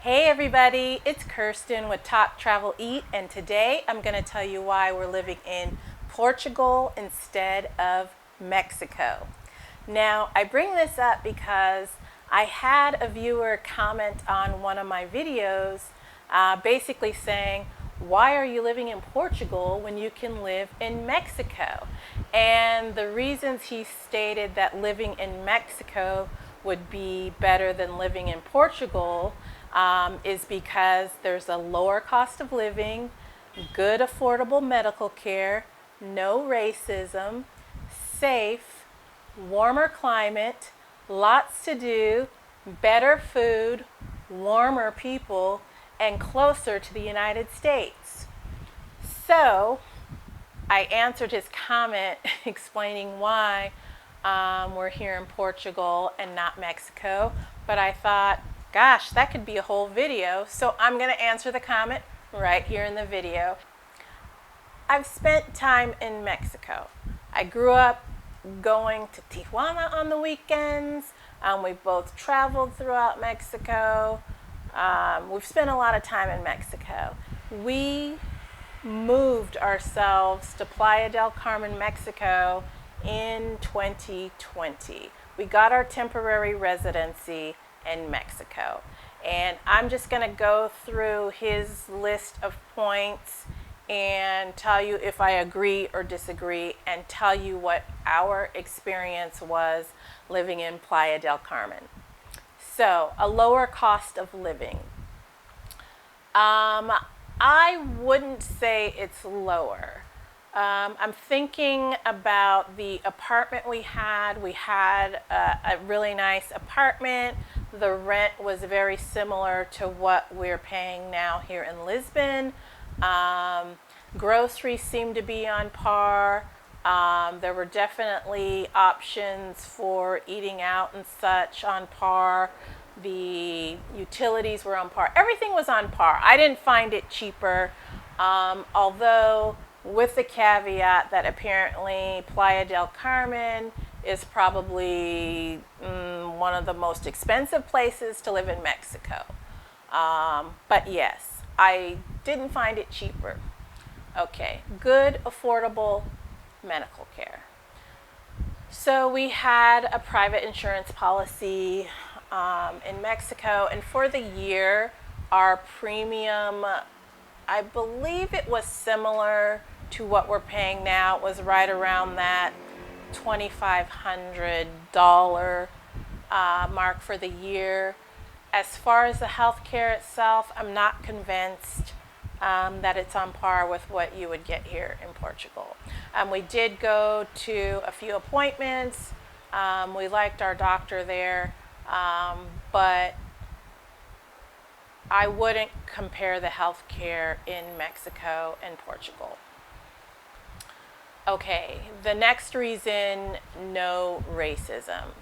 Hey everybody, it's Kirsten with Talk Travel Eat, and today I'm going to tell you why we're living in Portugal instead of Mexico. Now, I bring this up because I had a viewer comment on one of my videos basically saying, why are you living in Portugal when you can live in Mexico? And the reasons he stated that living in Mexico would be better than living in Portugal is because there's a lower cost of living, good affordable medical care, no racism, safe, warmer climate, lots to do, better food, warmer people, and closer to the United States. So I answered his comment explaining why we're here in Portugal and not Mexico, but I thought, gosh, that could be a whole video, so I'm going to answer the comment right here in the video. I've spent time in Mexico. I grew up going to Tijuana on the weekends. We've both traveled throughout Mexico. We've spent a lot of time in Mexico. We moved ourselves to Playa del Carmen, Mexico in 2020. We got our temporary residency in Mexico. And I'm just going to go through his list of points and tell you if I agree or disagree and tell you what our experience was living in Playa del Carmen. So, a lower cost of living. I wouldn't say it's lower. I'm thinking about the apartment we had. We had a really nice apartment. The rent was very similar to what we're paying now here in Lisbon. Groceries seemed to be on par. There were definitely options for eating out and such on par. The utilities were on par. Everything was on par. I didn't find it cheaper, although with the caveat that apparently Playa del Carmen is probably one of the most expensive places to live in Mexico. But yes, I didn't find it cheaper. Okay, good, affordable medical care. So we had a private insurance policy in Mexico, and for the year, our premium, I believe it was similar to what we're paying now. It was right around that $2,500 mark for the year. As far as the health care itself, I'm not convinced that it's on par with what you would get here in Portugal. We did go to a few appointments. We liked our doctor there, but I wouldn't compare the health care in Mexico and Portugal. Okay, the next reason, no racism.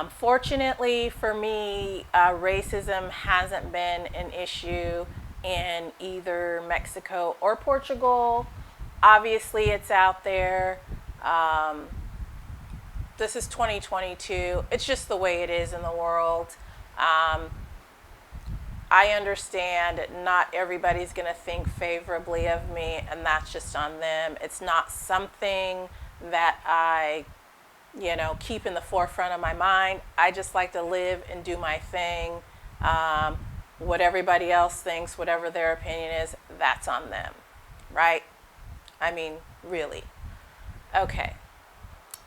Fortunately for me, racism hasn't been an issue in either Mexico or Portugal. Obviously, it's out there. This is 2022. It's just the way it is in the world. I understand not everybody's going to think favorably of me, and that's just on them. It's not something that I, keep in the forefront of my mind. I just like to live and do my thing. What everybody else thinks, whatever their opinion is, that's on them, right? I mean, really. Okay.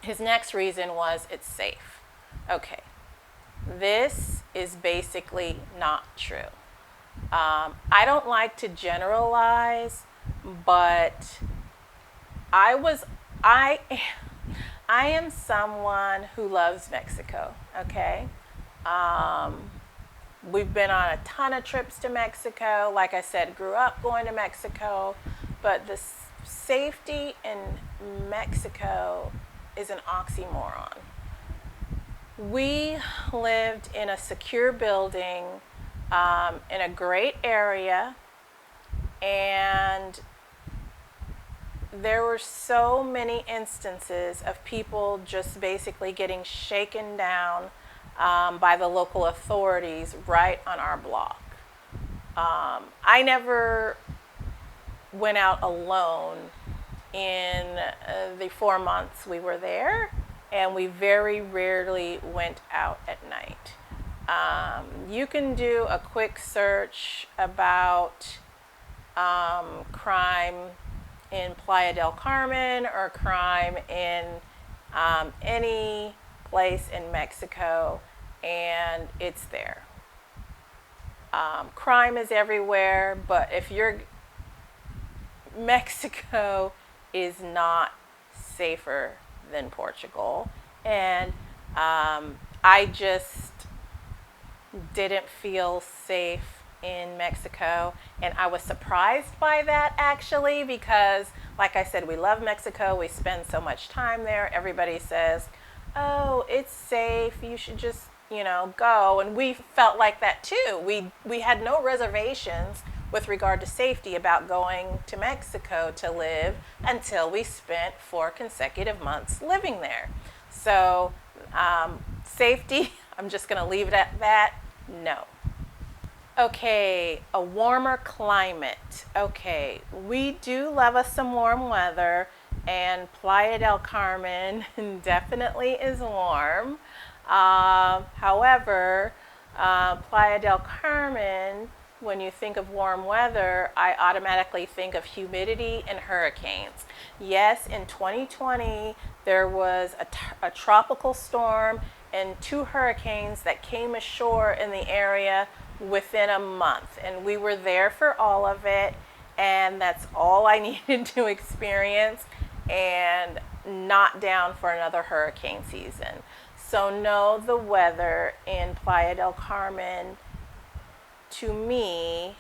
His next reason was it's safe. Okay. This is basically not true. I don't like to generalize, but I am someone who loves Mexico, okay? We've been on a ton of trips to Mexico. Like I said, grew up going to Mexico, but the safety in Mexico is an oxymoron. We lived in a secure building in a great area, and there were so many instances of people just basically getting shaken down by the local authorities right on our block. I never went out alone in the 4 months we were there, and we very rarely went out at night. You can do a quick search about crime in Playa del Carmen or crime in any place in Mexico, and it's there. Crime is everywhere, but if you're Mexico is not safer than Portugal, and I just didn't feel safe in Mexico, and I was surprised by that actually, because like I said, we love Mexico, we spend so much time there. Everybody says, oh, it's safe, you should just, go, and we felt like that too. We had no reservations with regard to safety about going to Mexico to live until we spent 4 consecutive months living there. So safety, I'm just going to leave it at that. No. Okay, a warmer climate. Okay, we do love us some warm weather, and Playa del Carmen definitely is warm. However, Playa del Carmen, when you think of warm weather, I automatically think of humidity and hurricanes. Yes, in 2020, there was a tropical storm and 2 hurricanes that came ashore in the area within a month. And we were there for all of it, and that's all I needed to experience, and not down for another hurricane season. So no, the weather in Playa del Carmen to me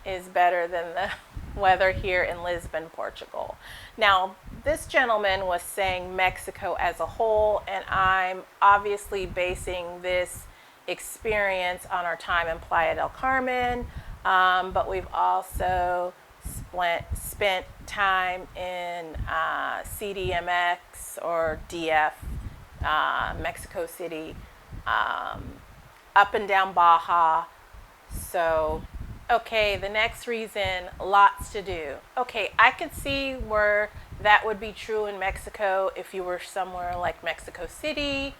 is better than the weather here in Lisbon, Portugal. Now, this gentleman was saying Mexico as a whole, and I'm obviously basing this experience on our time in Playa del Carmen, but we've also spent time in CDMX or DF, Mexico City, up and down Baja. So, okay, the next reason, lots to do. Okay, I could see where that would be true in Mexico if you were somewhere like Mexico City.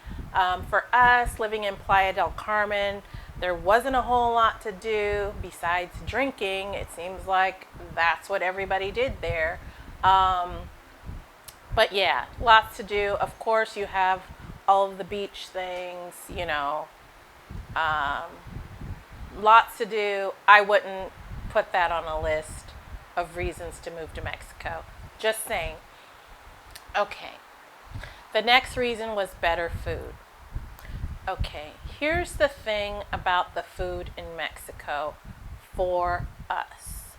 For us, living in Playa del Carmen, there wasn't a whole lot to do besides drinking. It seems like that's what everybody did there. But yeah, lots to do. Of course, you have all of the beach things, lots to do. I wouldn't put that on a list of reasons to move to Mexico. Just saying. Okay. The next reason was better food. Okay, here's the thing about the food in Mexico for us.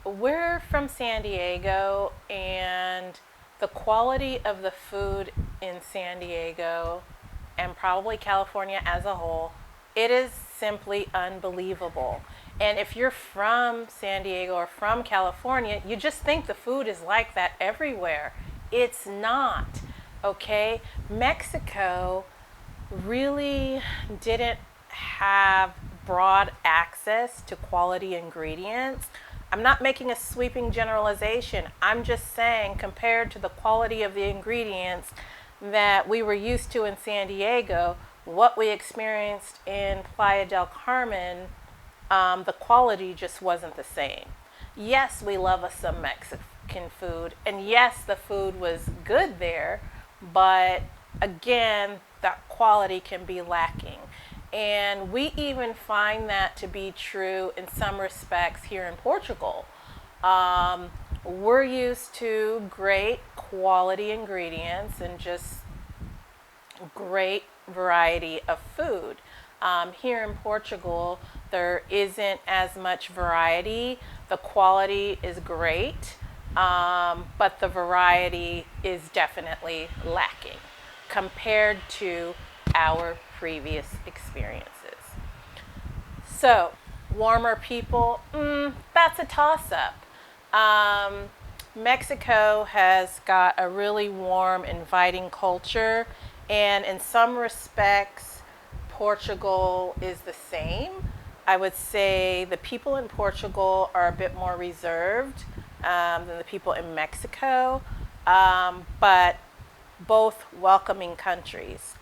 We're from San Diego, and the quality of the food in San Diego, and probably California as a whole, it is simply unbelievable. And if you're from San Diego or from California, you just think the food is like that everywhere. It's not, okay? Mexico really didn't have broad access to quality ingredients. I'm not making a sweeping generalization. I'm just saying, compared to the quality of the ingredients that we were used to in San Diego, what we experienced in Playa del Carmen, the quality just wasn't the same. Yes, we love us some Mexican food, and yes, the food was good there, but again, that quality can be lacking. And we even find that to be true in some respects here in Portugal. We're used to great quality ingredients and just great variety of food. Here in Portugal, there isn't as much variety. The quality is great, but the variety is definitely lacking compared to our previous experiences. So, warmer people, that's a toss-up. Mexico has got a really warm, inviting culture, and in some respects, Portugal is the same. I would say the people in Portugal are a bit more reserved than the people in Mexico, but both welcoming countries.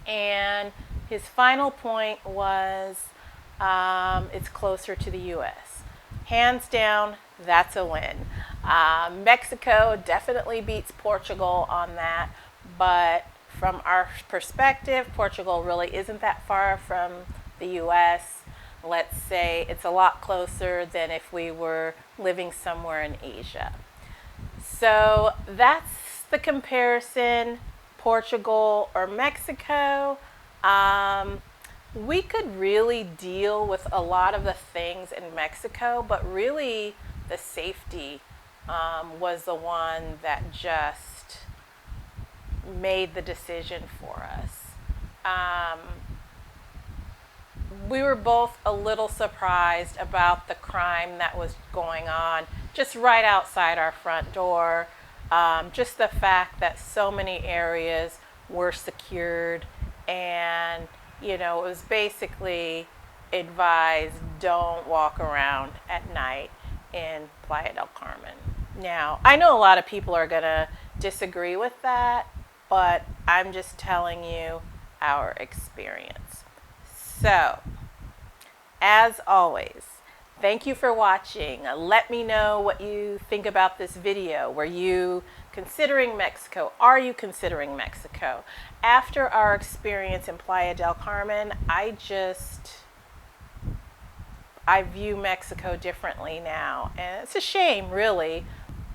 And his final point was it's closer to the U.S. Hands down, that's a win. Mexico definitely beats Portugal on that, but from our perspective, Portugal really isn't that far from the U.S. Let's say it's a lot closer than if we were living somewhere in Asia. So that's the comparison, Portugal or Mexico. We could really deal with a lot of the things in Mexico, but really the safety was the one that just made the decision for us. We were both a little surprised about the crime that was going on just right outside our front door. Just the fact that so many areas were secured, and it was basically advised don't walk around at night in Playa del Carmen. Now, I know a lot of people are going to disagree with that, but I'm just telling you our experience. So, as always, thank you for watching. Let me know what you think about this video. Were you considering Mexico? Are you considering Mexico? After our experience in Playa del Carmen, I view Mexico differently now. And it's a shame, really.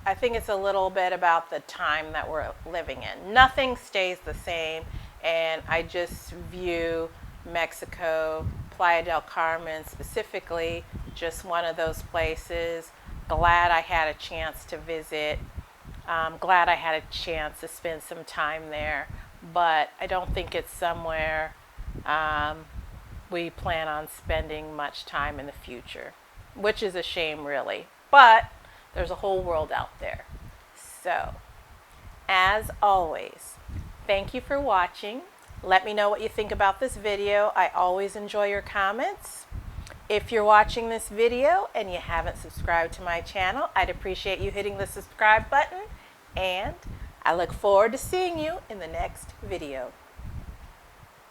I think it's a little bit about the time that we're living in. Nothing stays the same, and I just view Mexico, Playa del Carmen specifically, just one of those places. Glad I had a chance to visit. Glad I had a chance to spend some time there, but I don't think it's somewhere we plan on spending much time in the future, which is a shame, really. But there's a whole world out there. So, as always, thank you for watching. Let me know what you think about this video. I always enjoy your comments. If you're watching this video and you haven't subscribed to my channel, I'd appreciate you hitting the subscribe button, and I look forward to seeing you in the next video.